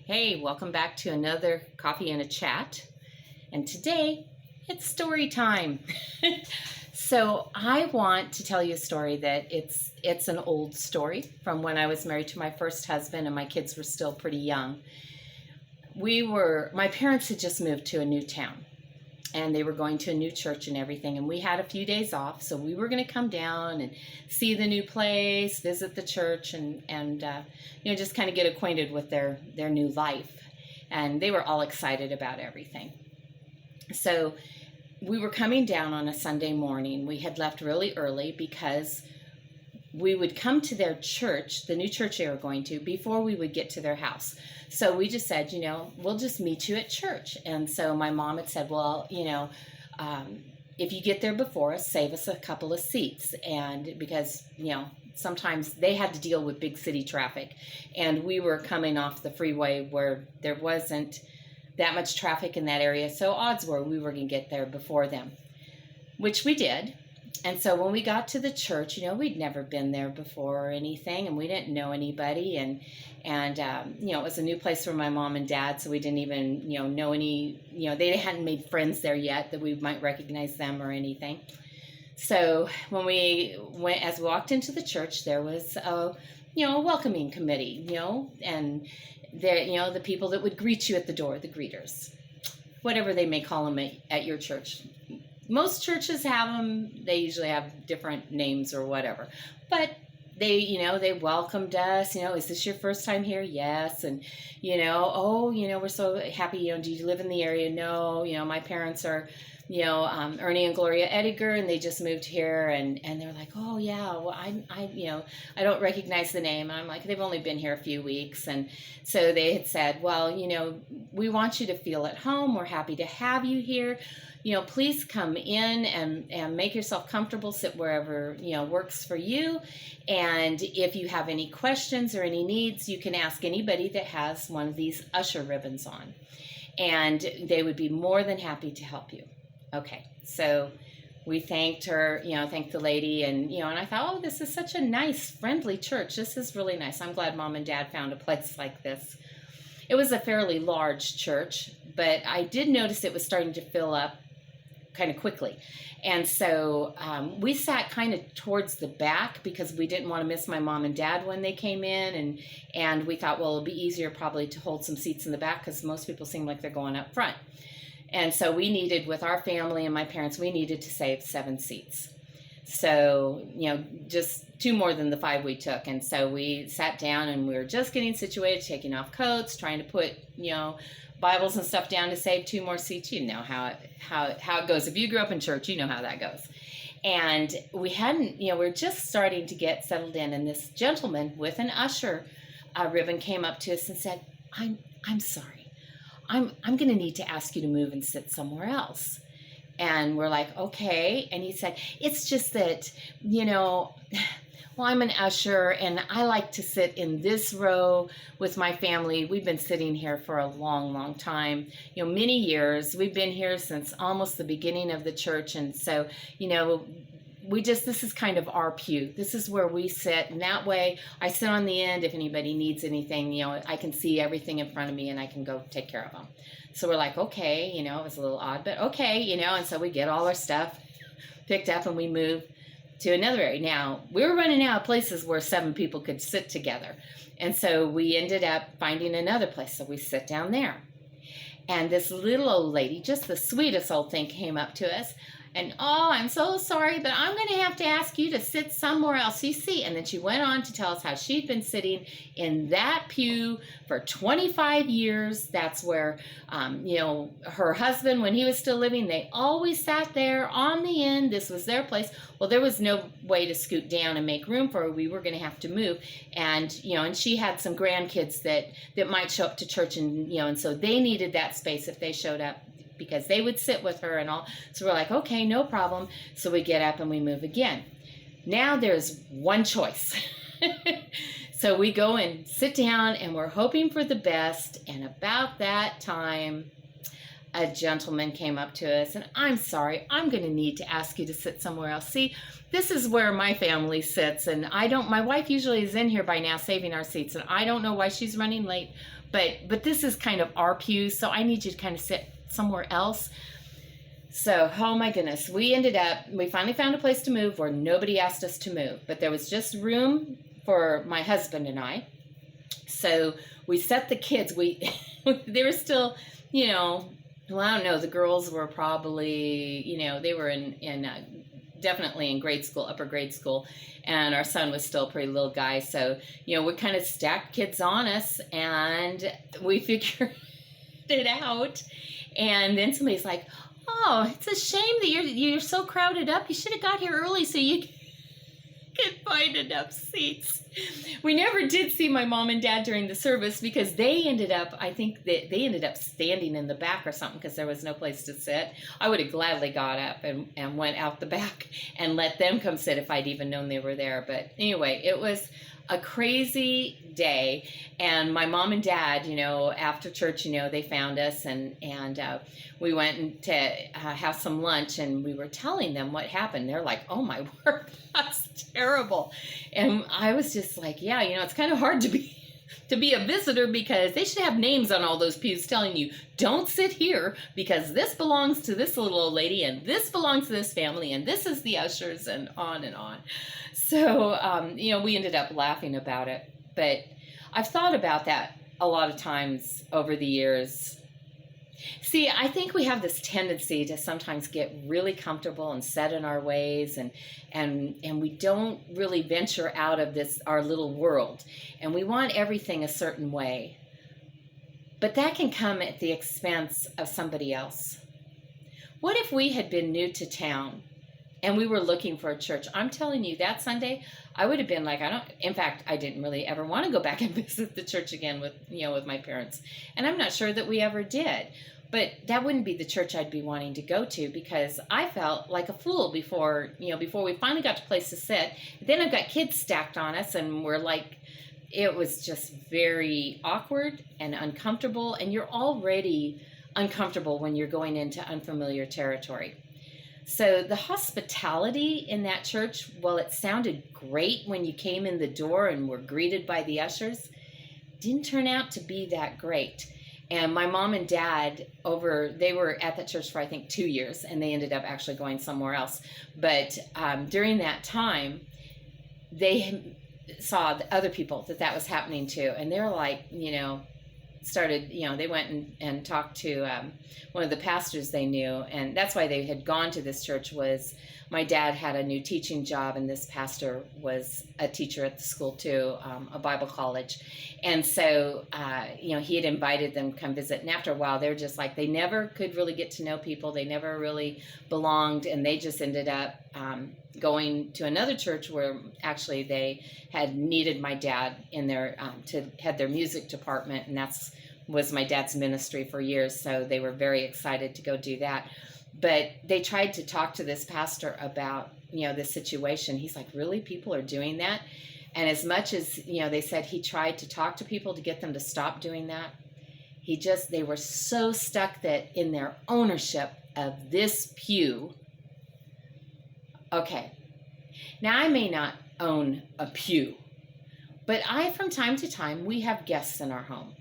Hey, welcome back to another Coffee and a Chat. And today it's story time. So I want to tell you a story that it's an old story from when I was married to my first husband and my kids were still pretty young. My parents had just moved to a new town and they were going to a new church and everything, and we had a few days off, so we were going to come down and see the new place, visit the church, and just kind of get acquainted with their new life. And they were all excited about everything. So we were coming down on a Sunday morning. We had left really early because we would come to their church, the new church they were going to, before we would get to their house. So we just said, we'll just meet you at church. And so my mom had said, well, if you get there before us, save us a couple of seats. And because, sometimes they had to deal with big city traffic. And we were coming off the freeway where there wasn't that much traffic in that area. So odds were we were going to get there before them, which we did. And so when we got to the church, we'd never been there before or anything, and we didn't know anybody. And it was a new place for my mom and dad, so we didn't even, know any, they hadn't made friends there yet that we might recognize them or anything. So when as we walked into the church, there was a welcoming committee, and there, the people that would greet you at the door, the greeters, whatever they may call them at your church. Most churches have them. They usually have different names or whatever. But they welcomed us. Is this your first time here? Yes. And, we're so happy. Do you live in the area? No. My parents are, Ernie and Gloria Ediger, and they just moved here. And they're like, oh, yeah, well, I don't recognize the name. And I'm like, they've only been here a few weeks. And so they had said, well, we want you to feel at home. We're happy to have you here. Please come in and make yourself comfortable, sit wherever, works for you. And if you have any questions or any needs, you can ask anybody that has one of these usher ribbons on. And they would be more than happy to help you. Okay, so we thanked her, thanked the lady, and, and I thought, oh, this is such a nice, friendly church. This is really nice. I'm glad Mom and Dad found a place like this. It was a fairly large church, but I did notice it was starting to fill up kind of quickly. And so we sat kind of towards the back because we didn't want to miss my mom and dad when they came in. And we thought, well, it'll be easier probably to hold some seats in the back because most people seem like they're going up front. And so we needed, with our family and my parents, we needed to save 7 seats. So, just 2 more than the 5 we took. And so we sat down and we were just getting situated, taking off coats, trying to put, Bibles and stuff down to save 2 more seats. You know how it goes. If you grew up in church, you know how that goes. And we hadn't, we're just starting to get settled in. And this gentleman with an usher ribbon came up to us and said, I'm sorry. I'm going to need to ask you to move and sit somewhere else. And we're like, okay. And he said, it's just that, well, I'm an usher and I like to sit in this row with my family. We've been sitting here for a long, long time, many years. We've been here since almost the beginning of the church. And so, this is kind of our pew. This is where we sit. And that way I sit on the end. If anybody needs anything, I can see everything in front of me and I can go take care of them. So we're like, okay, it was a little odd, but okay, and so we get all our stuff picked up and we move to another area. Now, we were running out of places where 7 people could sit together. And so we ended up finding another place. So we sit down there. And this little old lady, just the sweetest old thing, came up to us. And, oh, I'm so sorry, but I'm going to have to ask you to sit somewhere else. You see, and then she went on to tell us how she'd been sitting in that pew for 25 years. That's where, her husband, when he was still living, they always sat there on the end. This was their place. Well, there was no way to scoot down and make room for her. We were going to have to move. And, and she had some grandkids that might show up to church, and so they needed that space if they showed up, because they would sit with her and all. So we're like, okay, no problem. So we get up and we move again. Now there's one choice. So we go and sit down and we're hoping for the best. And about that time, a gentleman came up to us, and I'm sorry, I'm going to need to ask you to sit somewhere else. See, this is where my family sits, and my wife usually is in here by now saving our seats, and I don't know why she's running late, but this is kind of our pew, so I need you to kind of sit somewhere else. So, oh my goodness, we finally found a place to move where nobody asked us to move, but there was just room for my husband and I. So we set the kids, they were still, well, I don't know, the girls were probably, they were definitely in grade school, upper grade school, and our son was still a pretty little guy. So, we kind of stacked kids on us, and we figured it out. And then somebody's like, oh, it's a shame that you're so crowded up. You should have got here early so you could find enough seats. We never did see my mom and dad during the service because they ended up standing in the back or something because there was no place to sit. I would have gladly got up and went out the back and let them come sit if I'd even known they were there. But anyway, it was a crazy day, and my mom and dad, after church, they found us, and we went to have some lunch, and we were telling them what happened. They're like, oh my word, that's terrible. And I was just like, yeah, it's kind of hard to be a visitor because they should have names on all those pews telling you, don't sit here because this belongs to this little old lady, and this belongs to this family, and this is the ushers, and on and on. So, we ended up laughing about it. But I've thought about that a lot of times over the years. See, I think we have this tendency to sometimes get really comfortable and set in our ways, and we don't really venture out of our little world, and we want everything a certain way. But that can come at the expense of somebody else. What if we had been new to town and we were looking for a church? I'm telling you, that Sunday, I would have been like, in fact, I didn't really ever want to go back and visit the church again with my parents. And I'm not sure that we ever did. But that wouldn't be the church I'd be wanting to go to because I felt like a fool before we finally got to a place to sit. Then I've got kids stacked on us, and we're like, it was just very awkward and uncomfortable. And you're already uncomfortable when you're going into unfamiliar territory. So the hospitality in that church, well, it sounded great when you came in the door and were greeted by the ushers, didn't turn out to be that great. And my mom and dad they were at that church for, I think, 2 years, and they ended up actually going somewhere else. But during that time, they saw the other people that was happening to. And they were like, they went and talked to one of the pastors they knew. And that's why they had gone to this church. Was my dad had a new teaching job, and this pastor was a teacher at the school too, a Bible college. And so, he had invited them to come visit. And after a while, they were just like, they never could really get to know people. They never really belonged. And they just ended up going to another church where actually they had needed my dad in their, to head their music department. And was my dad's ministry for years. So they were very excited to go do that. But they tried to talk to this pastor about, this situation. He's like, really? People are doing that? And as much as, they said he tried to talk to people to get them to stop doing that, they were so stuck that in their ownership of this pew. Okay, now I may not own a pew, but from time to time, we have guests in our home.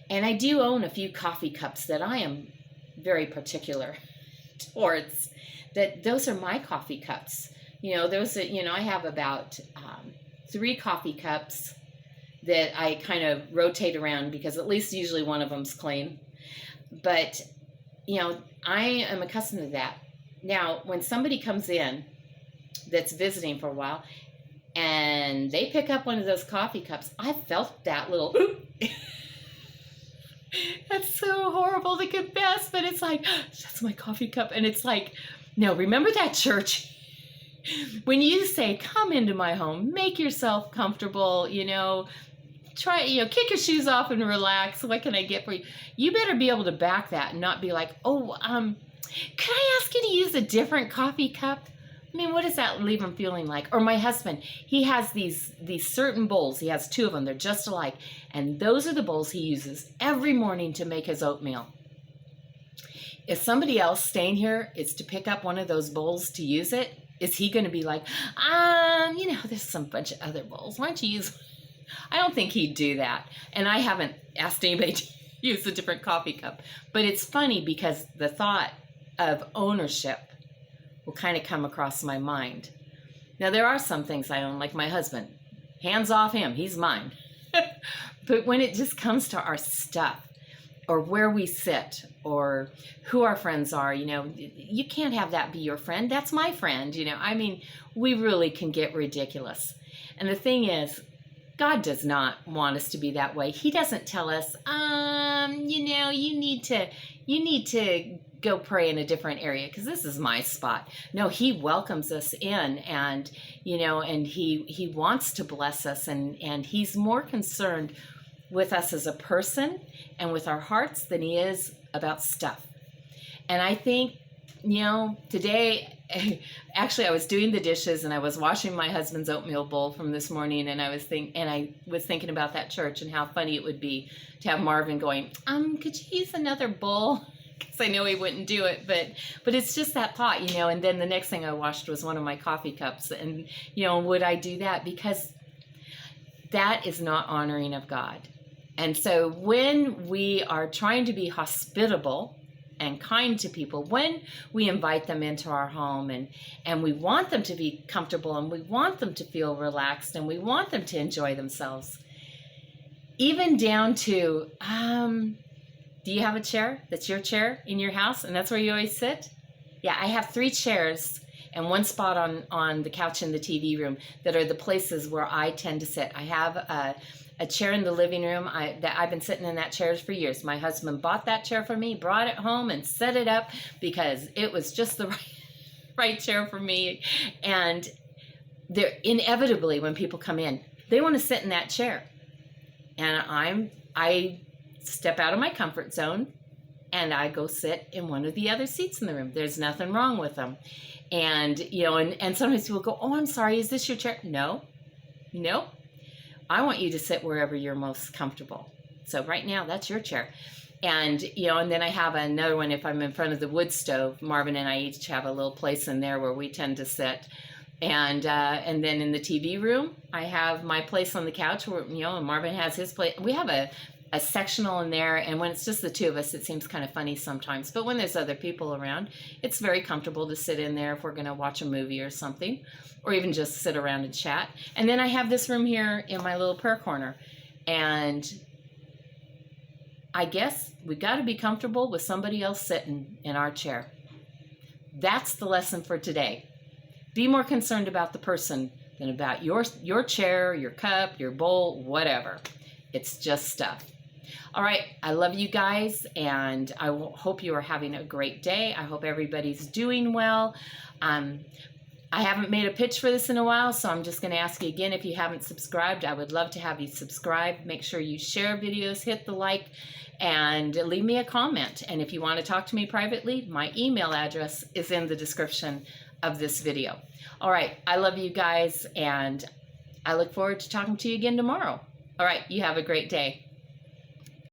And I do own a few coffee cups that I am very particular towards. Those are my coffee cups. I have about 3 coffee cups that I kind of rotate around because at least usually one of them's clean. But, I am accustomed to that. Now, when somebody comes in that's visiting for a while and they pick up one of those coffee cups, I felt that little, that's so horrible to confess, but it's like, that's my coffee cup. And it's like, no, remember that church? When you say, come into my home, make yourself comfortable, try, kick your shoes off and relax. What can I get for you? You better be able to back that and not be like, oh, could I ask you to use a different coffee cup? I mean, what does that leave him feeling like? Or my husband, he has these certain bowls. He has 2 of them. They're just alike. And those are the bowls he uses every morning to make his oatmeal. If somebody else staying here is to pick up one of those bowls to use it, is he going to be like, there's some bunch of other bowls. Why don't you use I don't think he'd do that. And I haven't asked anybody to use a different coffee cup. But it's funny because the thought of ownership will kind of come across my mind. Now, there are some things I own, like my husband. Hands off him, he's mine. But when it just comes to our stuff, or where we sit, or who our friends are, you can't have that be your friend. That's my friend, I mean, we really can get ridiculous. And the thing is, God does not want us to be that way. He doesn't tell us, you need to go pray in a different area because this is my spot. No, he welcomes us in, and and he wants to bless us, and he's more concerned with us as a person and with our hearts than he is about stuff. And I think, today, actually I was doing the dishes and I was washing my husband's oatmeal bowl from this morning, and I was thinking about that church and how funny it would be to have Marvin going, could you use another bowl? Because I know he wouldn't do it, but it's just that thought, and then the next thing I washed was one of my coffee cups, and would I do that? Because that is not honoring of God. And so when we are trying to be hospitable and kind to people, when we invite them into our home and we want them to be comfortable and we want them to feel relaxed and we want them to enjoy themselves, even down to, do you have a chair that's your chair in your house and that's where you always sit? Yeah, I have 3 chairs and one spot on the couch in the TV room that are the places where I tend to sit. I have a chair in the living room that I've been sitting in that chair for years. My husband bought that chair for me, brought it home and set it up because it was just the right chair for me. And they're inevitably, when people come in, they want to sit in that chair. And I step out of my comfort zone and I go sit in one of the other seats in the room. There's nothing wrong with them. And, and sometimes people go, oh, I'm sorry, is this your chair? No. I want you to sit wherever you're most comfortable. So right now, that's your chair. And, and then I have another one if I'm in front of the wood stove. Marvin and I each have a little place in there where we tend to sit. And then in the TV room, I have my place on the couch where, and Marvin has his place. We have a sectional in there, and when it's just the 2 of us, it seems kind of funny sometimes. But when there's other people around, it's very comfortable to sit in there if we're going to watch a movie or something, or even just sit around and chat. And then I have this room here in my little prayer corner. And I guess we got to be comfortable with somebody else sitting in our chair. That's the lesson for today. Be more concerned about the person than about your chair, your cup, your bowl, whatever. It's just stuff. All right, I love you guys, and I hope you are having a great day. I hope everybody's doing well. I haven't made a pitch for this in a while, so I'm just going to ask you again, if you haven't subscribed, I would love to have you subscribe. Make sure you share videos, hit the like, and leave me a comment. And if you want to talk to me privately, my email address is in the description of this video. All right, I love you guys, and I look forward to talking to you again tomorrow. All right, you have a great day.